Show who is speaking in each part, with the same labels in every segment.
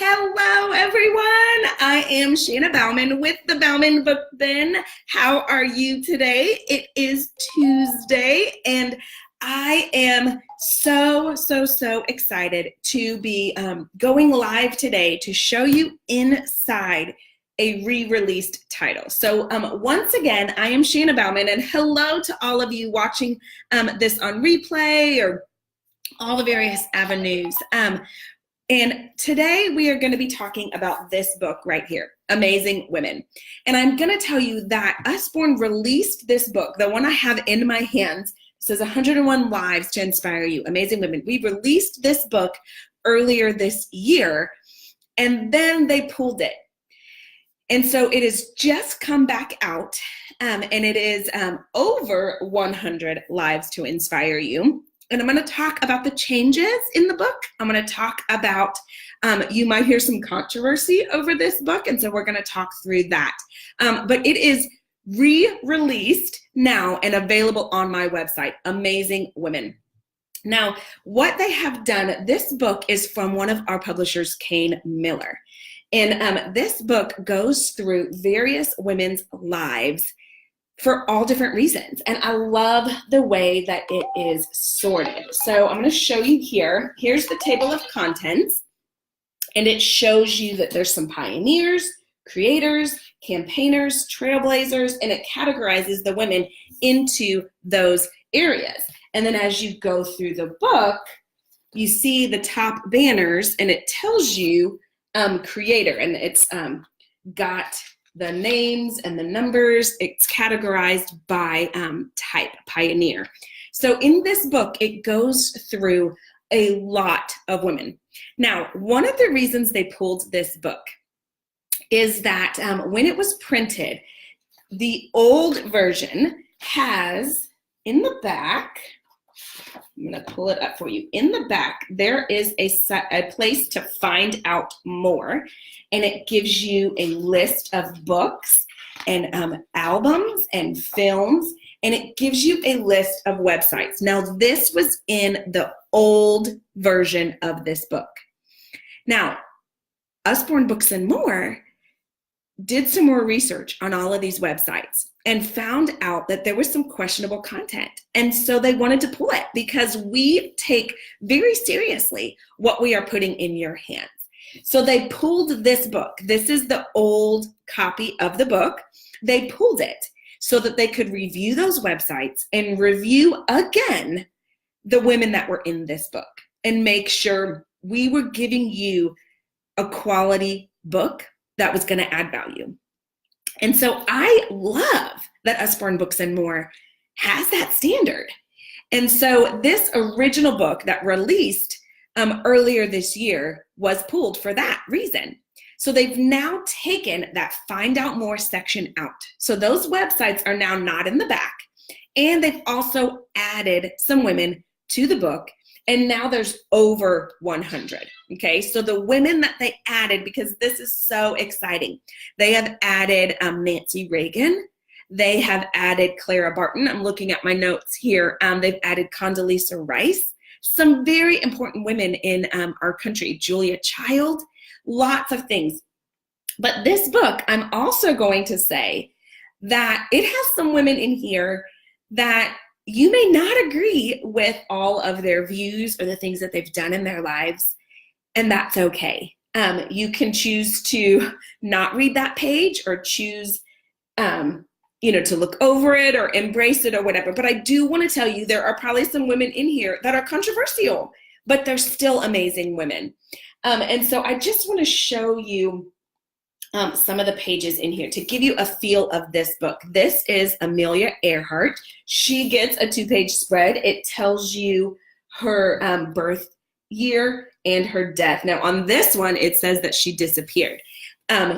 Speaker 1: Hello, everyone. I am Shanna Bauman with the Bauman Book Bin. How are you today? It is Tuesday, and I am so excited to be going live today to show you inside a re-released title. So once again, I am Shanna Bauman, and hello to all of you watching this on replay or all the various avenues. And today we are going to be talking about this book right here, Amazing Women. And I'm going to tell you that Usborne released this book, the one I have in my hands. It says 101 Lives to Inspire You, Amazing Women. We released this book earlier this year, and then they pulled it. And so it has just come back out, and it is over 100 Lives to Inspire You. And I'm going to talk about the changes in the book. I'm going to talk about, you might hear some controversy over this book, and so we're going to talk through that. But it is re-released now and available on my website, Amazing Women. Now, what they have done, this book is from one of our publishers, Kane Miller. And this book goes through various women's lives for all different reasons. And I love the way that it is sorted. So I'm gonna show you here. Here's the table of contents. And it shows you that there's some pioneers, creators, campaigners, trailblazers, and it categorizes the women into those areas. And then as you go through the book, you see the top banners and it tells you creator, and it's got the names and the numbers. It's categorized by type, pioneer. So in this book, it goes through a lot of women. Now, one of the reasons they pulled this book is that when it was printed, the old version has in the back, I'm going to pull it up for you. In the back, there is a place to find out more, and it gives you a list of books and albums and films, and it gives you a list of websites. Now, this was in the old version of this book. Now, Usborne Books and More did some more research on all of these websites and found out that there was some questionable content. And so they wanted to pull it because we take very seriously what we are putting in your hands. So they pulled this book. This is the old copy of the book. They pulled it so that they could review those websites and review again the women that were in this book and make sure we were giving you a quality book that was going to add value. And so I love that Usborne Books and More has that standard. And so this original book that released earlier this year was pulled for that reason. So they've now taken that Find Out More section out. So those websites are now not in the back. And they've also added some women to the book. And now there's over 100, okay? So the women that they added, because this is so exciting, they have added Nancy Reagan. They have added Clara Barton. I'm looking at my notes here. They've added Condoleezza Rice, some very important women in our country, Julia Child, lots of things. But this book, I'm also going to say that it has some women in here that you may not agree with all of their views or the things that they've done in their lives, and that's okay. You can choose to not read that page or choose, to look over it or embrace it or whatever. But I do want to tell you there are probably some women in here that are controversial, but they're still amazing women. And so I just want to show you some of the pages in here to give you a feel of this book. This is Amelia Earhart. She gets a 2-page spread. It tells you her birth year and her death. Now on this one, it says that she disappeared,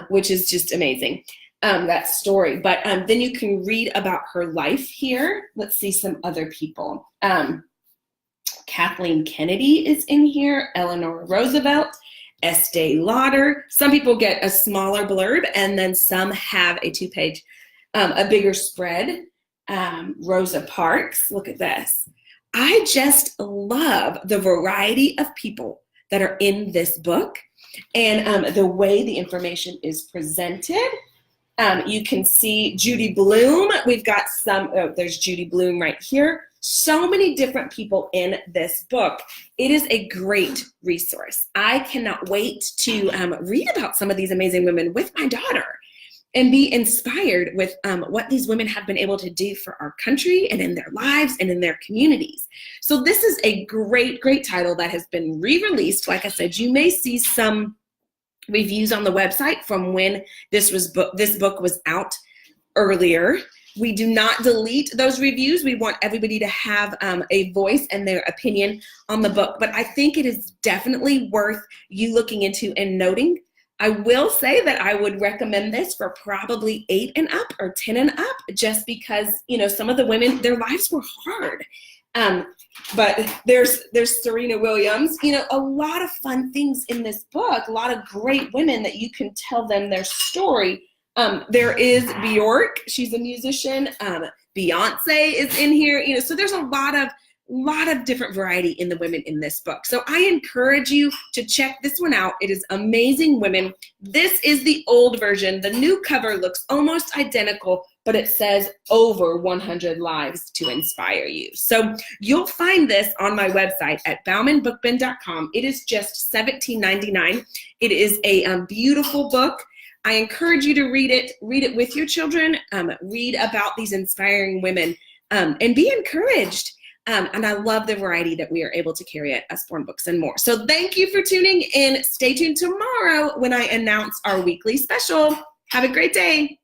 Speaker 1: which is just amazing, that story. But then you can read about her life here. Let's see some other people. Kathleen Kennedy is in here, Eleanor Roosevelt, Estee Lauder. Some people get a smaller blurb, and then some have a 2-page, a bigger spread. Rosa Parks, look at this. I just love the variety of people that are in this book. And the way the information is presented, you can see Judy Blume. We've got there's Judy Blume right here. So many different people in this book. It is a great resource. I cannot wait to read about some of these amazing women with my daughter and be inspired with what these women have been able to do for our country and in their lives and in their communities. So this is a great, great title that has been re-released. Like I said, you may see some reviews on the website from when this book was out earlier. We do not delete those reviews. We want everybody to have a voice and their opinion on the book. But I think it is definitely worth you looking into and noting. I will say that I would recommend this for probably 8 and up or 10 and up, just because, you know, some of the women, their lives were hard. But there's Serena Williams, you know, a lot of fun things in this book, a lot of great women that you can tell them their story. There is Bjork, she's a musician. Beyonce is in here, you know, so there's a lot of different variety in the women in this book. So I encourage you to check this one out. It is Amazing Women. This is the old version. The new cover looks almost identical, but it says over 100 lives to inspire you. So you'll find this on my website at baumanbookbin.com. It is just $17.99. It is a beautiful book. I encourage you to read it with your children, read about these inspiring women, and be encouraged. And I love the variety that we are able to carry at Usborne Books and More. So thank you for tuning in. Stay tuned tomorrow when I announce our weekly special. Have a great day.